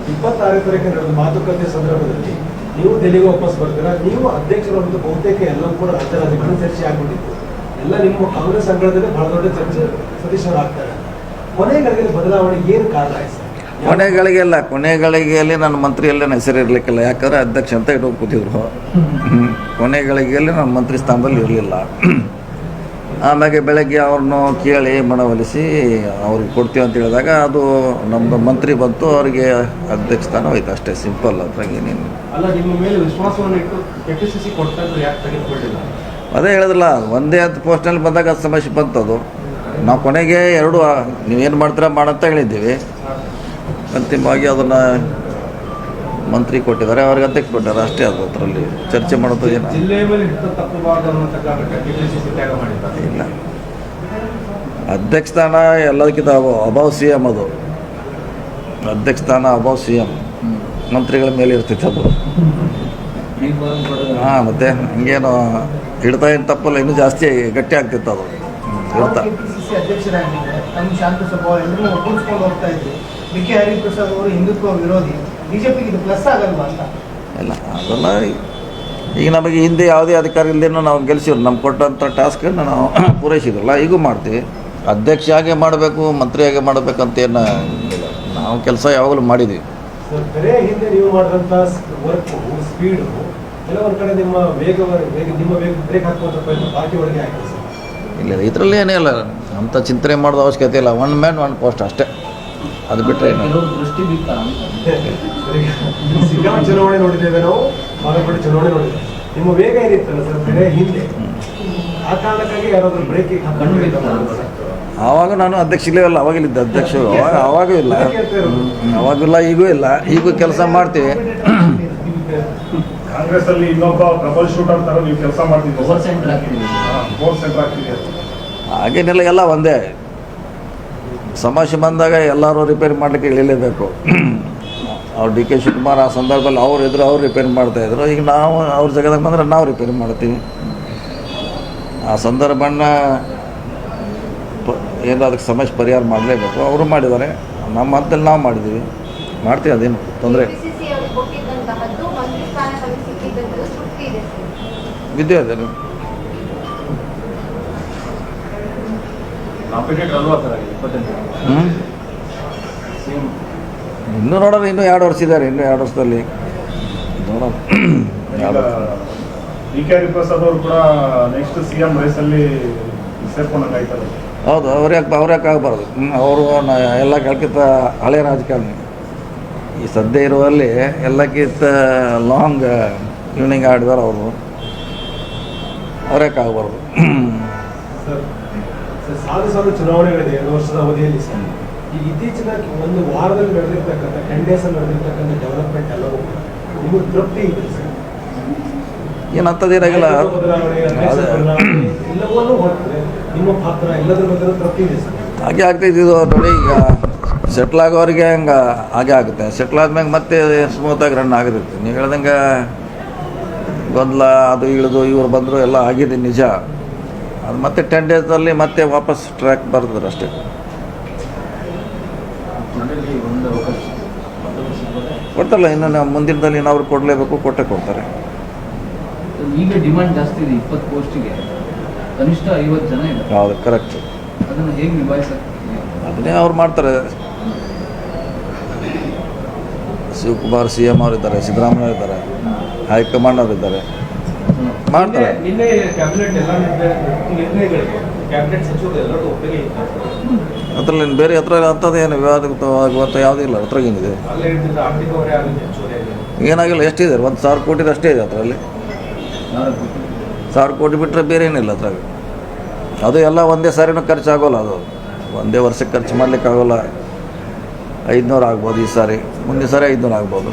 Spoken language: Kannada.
26 ತಾರೀಕು ನಡೆದ ಮಾತುಕತೆ ಸಂದರ್ಭದಲ್ಲಿ ನೀವು ದೆಹಲಿಗೆ ವಾಪಸ್ ಬರ್ತೀರಾ. ನೀವು ಅಧ್ಯಕ್ಷರು ಅಂತ ಬಹುತೇಕ ಎಲ್ಲವೂ ಕೂಡ ರಾಜ್ಯ ರಾಜಕಾರಣ ಚರ್ಚೆ ಆಗಿಬಿಟ್ಟಿತ್ತು. ಎಲ್ಲ ನಿಮ್ಮ ಕಾಂಗ್ರೆಸ್ ಅಂಗಳದಲ್ಲಿ ಬಹಳ ದೊಡ್ಡ ಚರ್ಚೆ ಸತೀಶ್ ಅವರು ಆಗ್ತಾರೆ. ಕೊನೆಗಳಿಗೆ ಬದಲಾವಣೆ ಏನು ಕಾರಣ ಆಯ್ತು? ಕೊನೆಗಳಿಗೆಯಲ್ಲಿ ನನ್ನ ಮಂತ್ರಿಯಲ್ಲೇ ಹೆಸರು ಇರಲಿಕ್ಕಿಲ್ಲ. ಯಾಕಂದರೆ ಅಧ್ಯಕ್ಷ ಅಂತ ಇಟ್ಕೊಂಡು ಕೂತಿದ್ರು. ಕೊನೆಗಳಿಗೆಯಲ್ಲಿ ನನ್ನ ಮಂತ್ರಿ ಸ್ಥಾನದಲ್ಲಿ ಇರಲಿಲ್ಲ. ಆಮೇಲೆ ಬೆಳಗ್ಗೆ ಅವ್ರನ್ನು ಕೇಳಿ ಮನವೊಲಿಸಿ ಅವ್ರಿಗೆ ಕೊಡ್ತೀವಿ ಅಂತ ಹೇಳಿದಾಗ ಅದು ನಮ್ಮದು ಮಂತ್ರಿ ಬಂತು, ಅವರಿಗೆ ಅಧ್ಯಕ್ಷ ಸ್ಥಾನ ಹೋಯ್ತು. ಅಷ್ಟೇ, ಸಿಂಪಲ್. ಅದ್ರಾಗ ಏನೇನು ಅಲ್ಲ, ನಿಮ್ಮ ಮೇಲೆ ವಿಶ್ವಾಸವನ್ನು ಇಟ್ಟು ಕೆಪಿಸಿಸಿ ಕೊಡ್ತಾರೆ, ಯಾಕೆ ತೆಗೆದುಕೊಳ್ಳಿಲ್ಲ? ಅದೇ ಹೇಳಿದ್ರಲ್ಲ, ಒಂದೇ ಹತ್ತು ಪೋಸ್ಟ್ನಲ್ಲಿ ಬಂದಾಗ ಅದು ಸಮಸ್ಯೆ ಬಂತದು. ನಾವು ಕೊನೆಗೆ ಎರಡು ನೀವೇನು ಮಾಡ್ತೀರಾ ಮಾಡಂತ ಹೇಳಿದ್ದೀವಿ. ಅಂತಿಮವಾಗಿ ಅದನ್ನು ಮಂತ್ರಿ ಕೊಟ್ಟಿದ್ದಾರೆ, ಅವ್ರಿಗೆ ಅಧ್ಯಕ್ಷ ಕೊಟ್ಟಿದ್ದಾರೆ. ಅಷ್ಟೇ, ಅದು ಅದರಲ್ಲಿ ಚರ್ಚೆ ಮಾಡೋದು ಏನು ಇಲ್ಲ. ಅಧ್ಯಕ್ಷ ಸ್ಥಾನ ಎಲ್ಲದಕ್ಕಿಂತ ಅಬೌವ್ ಸಿ ಎಮ್. ಅದು ಅಧ್ಯಕ್ಷ ಸ್ಥಾನ ಅಬೌವ್ ಸಿ ಎಮ್, ಮಂತ್ರಿಗಳ ಮೇಲೆ ಇರ್ತಿತ್ತು ಅದು. ಹಾಂ, ಮತ್ತೆ ಹಂಗೇನು ಹಿಡ್ತಾ ಏನು ತಪ್ಪಲ್ಲ, ಇನ್ನೂ ಜಾಸ್ತಿ ಗಟ್ಟಿ ಆಗ್ತಿತ್ತು ಅದು ಹಿಡ್ತಾ. ಅಧ್ಯಕ್ಷರಾಗಿದ್ದರೆ ನಮ್ಮ ಶಾಂತ ಸ್ವಭಾವ ಎಲ್ಲರೂ ಒಪ್ಪಿಸ್ಕೊಂಡು ಹೋಗ್ತಾ ಇದ್ರು. ಬಿ.ಕೆ. ಹರಿಪ್ರಸಾದ್ ಅವರು ಹಿಂದುತ್ವ ವಿರೋಧಿ, ಬಿಜೆಪಿಗೆ ಇದು ಪ್ಲಸ್ ಆಗಲ್ವಾ ಅಂತ? ಇಲ್ಲ, ಅದೆಲ್ಲ ಈಗ ನಮಗೆ ಹಿಂದೆ ಯಾವುದೇ ಅಧಿಕಾರ ಇಲ್ಲದೇನೋ ನಾವು ಗೆಲ್ಸಿವ್ರು. ನಮ್ಗೆ ಕೊಟ್ಟಂಥ ಟಾಸ್ಕನ್ನು ನಾವು ಪೂರೈಸಿದ್ರಲ್ಲ, ಈಗೂ ಮಾಡ್ತೀವಿ. ಅಧ್ಯಕ್ಷ ಹಾಗೆ ಮಾಡಬೇಕು, ಮಂತ್ರಿ ಹಾಗೆ ಮಾಡಬೇಕಂತೇನು ನಾವು ಕೆಲಸ ಯಾವಾಗಲೂ ಮಾಡಿದ್ವಿ. ಬೇರೆ ಹಿಂದೆ ನೀವು ಮಾಡಿದಂಥ ವರ್ಕು, ಸ್ಪೀಡು, ಕೆಲವೊಂದು ಕಡೆ ನಿಮ್ಮ ವೇಗ ಬ್ರೇಕ್ ಹಾಕುವಂಥ ಪ್ರಯತ್ನ ಪಾರ್ಟಿ ಒಳಗೆ ಆಗಿದೆ ಸರ್. ಇಲ್ಲ, ಇದರಲ್ಲಿ ಏನೇ ಇಲ್ಲ, ಅಂಥ ಚಿಂತನೆ ಮಾಡೋದು ಅವಶ್ಯಕತೆ ಇಲ್ಲ. ಒನ್ ಮ್ಯಾನ್ ಒನ್ ಪೋಸ್ಟ್ ಅಷ್ಟೇ, ಅದು ಬಿಟ್ಟರೆ ಸಿಗಾಂ ಚುನಾವಣೆ ನೋಡಿದ್ದೇವೆ ನಾವು, ಬಾಗಲಕೋಟೆ ಚುನಾವಣೆ ನೋಡಿದ್ದೇವೆ. ನಿಮ್ಮ ವೇಗ ಏನಿತ್ತಲ್ಲ ಸರ್ ಬೇರೆ ಹಿಂದೆ, ಆ ಕಾರಣಕ್ಕಾಗಿ ಯಾರಾದರೂ ಬ್ರೇಕಿಗೆ ಆವಾಗ ನಾನು ಅಧ್ಯಕ್ಷ ಇಲ್ಲವಲ್ಲ, ಅವಾಗಿಲ್ಲಿದ್ದೆ ಅಧ್ಯಕ್ಷರು. ಅವಾಗೂ ಇಲ್ಲ, ಅವಾಗಿಲ್ಲ, ಈಗೂ ಇಲ್ಲ. ಈಗೂ ಕೆಲಸ ಮಾಡ್ತೀವಿ. ಕಾಂಗ್ರೆಸ್ ಅಲ್ಲಿ ಇನ್ನೊಬ್ಬ ಪ್ರಬಲ್ ಶೂಟರ್ ತರ ನೀವು ಕೆಲಸ ಮಾಡ್ತೀವಿ. ಹಾಗೇನೆಲ್ಲ, ಎಲ್ಲ ಒಂದೇ. ಸಮಸ್ಯೆ ಬಂದಾಗ ಎಲ್ಲರೂ ರಿಪೇರಿ ಮಾಡಲಿಕ್ಕೆ ಇಳಿಲೇಬೇಕು. ಅವ್ರು ಡಿ ಕೆ ಶಿವಕುಮಾರ್ ಆ ಸಂದರ್ಭದಲ್ಲಿ ಅವ್ರು ಇದ್ರು, ಅವ್ರು ರಿಪೇರಿ ಮಾಡ್ತಾಯಿದ್ರು. ಈಗ ನಾವು ಅವ್ರ ಜಾಗದಾಗ ಬಂದರೆ ನಾವು ರಿಪೇರಿ ಮಾಡ್ತೀವಿ. ಆ ಸಂದರ್ಭನ ಏನೋ ಅದಕ್ಕೆ ಸಮಸ್ಯೆ ಪರಿಹಾರ ಮಾಡಲೇಬೇಕು. ಅವರು ಮಾಡಿದ್ದಾರೆ, ನಮ್ಮ ಹಂತಲ್ಲಿ ನಾವು ಮಾಡಿದ್ದೀವಿ, ಮಾಡ್ತೀವಿ. ಅದೇನು ತೊಂದರೆ ವಿದ್ಯೆ ಅದೇ. ಇನ್ನೂ ನೋಡೋದು, ಇನ್ನೂ 2 ವರ್ಷ ಇದ್ದಾರೆ. ಇನ್ನೂ 2 ವರ್ಷದಲ್ಲಿ ನೋಡೋದು. ಬಿ.ಕೆ. ಹರಿಪ್ರಸಾದ್ ಅವರು ಕೂಡ ನೆಕ್ಸ್ಟ್ CM ರೇಸಲ್ಲಿ ಸೇರ್ಕೊಂಡಂಗಾಯ್ತದೆ. ಹೌದು, ಅವ್ರ್ಯಾಕೆ ಆಗಬಾರ್ದು. ಅವರು ಎಲ್ಲ ಕೆಳಕಿಂತ ಹಳೆಯ ರಾಜಕಾರಣಿ. ಈ ಸದ್ಯ ಇರುವಲ್ಲಿ ಎಲ್ಲಕ್ಕಿಂತ ಲಾಂಗ್ ಈವ್ನಿಂಗ್ ಆಡಿದಾರೆ ಅವರು. ಅವ್ರ್ಯಾಕೆ ಆಗಬಾರ್ದು. ಸಾಲು ಚುನಾವಣೆಗಳಿದೆ 2 ವರ್ಷದ ಅವಧಿಯಲ್ಲಿ ಸರ್. ಈ ಇತ್ತೀಚಿನ ಒಂದು ವಾರದಲ್ಲಿ ನಡೆದಿರ್ತಕ್ಕಂಥ 10 ಡೇಸಲ್ಲಿ ನಡೆದಿರ್ತಕ್ಕಂಥ ಡೆವಲಪ್ಮೆಂಟ್ ಎಲ್ಲವೂ ನಿಮಗೆ ತೃಪ್ತಿ ಇದೆ ಸರ್? ಏನಂತದೇನಾಗಿಲ್ಲ, ಎಲ್ಲವನ್ನೂ ಹೊರಟ್ರೆ ನಿಮ್ಮ ಪಾತ್ರ ಎಲ್ಲದ್ರ ಬಗ್ಗೆ ತೃಪ್ತಿ ಇದೆ ಸರ್? ಹಾಗೆ ಆಗ್ತೈತಿ. ಇದು ನೋಡಿ, ಈಗ ಸೆಟ್ಲ್ ಆಗೋರಿಗೆ ಹಂಗೆ ಹಾಗೆ ಆಗುತ್ತೆ. ಸೆಟ್ಲ್ ಆದ್ಮೇಲೆ ಮತ್ತೆ ಸ್ಮೂತಾಗಿ ರನ್ ಆಗಿರುತ್ತೆ. ನೀವು ಹೇಳ್ದಂಗೆ ಗೊಂದಲ ಅದು ಇಳಿದು ಇವ್ರು ಬಂದರು ಎಲ್ಲ ಆಗಿದೆ ನಿಜ. ಅದು ಮತ್ತೆ 10 ಡೇಸಲ್ಲಿ ಮತ್ತೆ ವಾಪಸ್ ಟ್ರ್ಯಾಕ್ ಬರ್ತದ್ರೆ ಅಷ್ಟೇ. ಕೊಡ್ತಾರಲ್ಲ, ಇನ್ನು ನಾವು ಮುಂದಿನದಲ್ಲಿ ಅವ್ರು ಕೊಡಲೇಬೇಕು, ಕೊಟ್ಟೆ ಕೊಡ್ತಾರೆ. ಈಗ ಡಿಮಾಂಡ್ ಜಾಸ್ತಿ ಇದೆ. 20 ಪೋಸ್ಟಿಗೆ ಕನಿಷ್ಠ 50 ಜನ ಇದೆ. ಹೌದು, ಕರೆಕ್ಟ್. ಅದನ್ನು ಹೇಗೆ ನಿಭಾಯಿಸಕ್ಕೆ? ಅದನ್ನೇ ಅವ್ರು ಮಾಡ್ತಾರೆ. ಶಿವಕುಮಾರ್ CM ಅವರಿದ್ದಾರೆ, ಸಿದ್ದರಾಮಯ್ಯ ಇದ್ದಾರೆ, ಹೈಕಮಾಂಡ್ ಅವರಿದ್ದಾರೆ, ಮಾಡ್ತಾರೆ. ನಿನ್ನೆ ಕ್ಯಾಬಿನೆಟ್ ಎಲ್ಲ ನಿರ್ಣಯಗಳಿಗೆ ಕ್ಯಾಬಿನೆಟ್ ಸಚಿವರು ಎಲ್ಲರೂ ಒಪ್ಪಿಗೆ ಇದ್ದಾರೆ. ಅದರಲ್ಲಿ ಬೇರೆ ಹತ್ರ ಅಂಥದ್ದೇನು ವಿವಾದವಾಗುವಂಥ ಯಾವುದೂ ಇಲ್ಲ. ಅದ್ರಾಗ ಏನಿದೆ, ಏನಾಗಿಲ್ಲ. ಎಷ್ಟಿದೆ? 1,000 ಕೋಟಿ ಅಷ್ಟೇ ಇದೆ ಅದರಲ್ಲಿ. 1,000 ಕೋಟಿ ಬಿಟ್ಟರೆ ಬೇರೆ ಏನಿಲ್ಲ ಅದ್ರಾಗ. ಅದು ಎಲ್ಲ ಒಂದೇ ಸಾರಿನೂ ಖರ್ಚಾಗೋಲ್ಲ. ಅದು ಒಂದೇ ವರ್ಷಕ್ಕೆ ಖರ್ಚು ಮಾಡಲಿಕ್ಕೆ ಆಗೋಲ್ಲ. 500 ಆಗ್ಬೋದು ಈ ಸಾರಿ, ಮುಂದಿನ ಸಾರಿ 500 ಆಗ್ಬೋದು.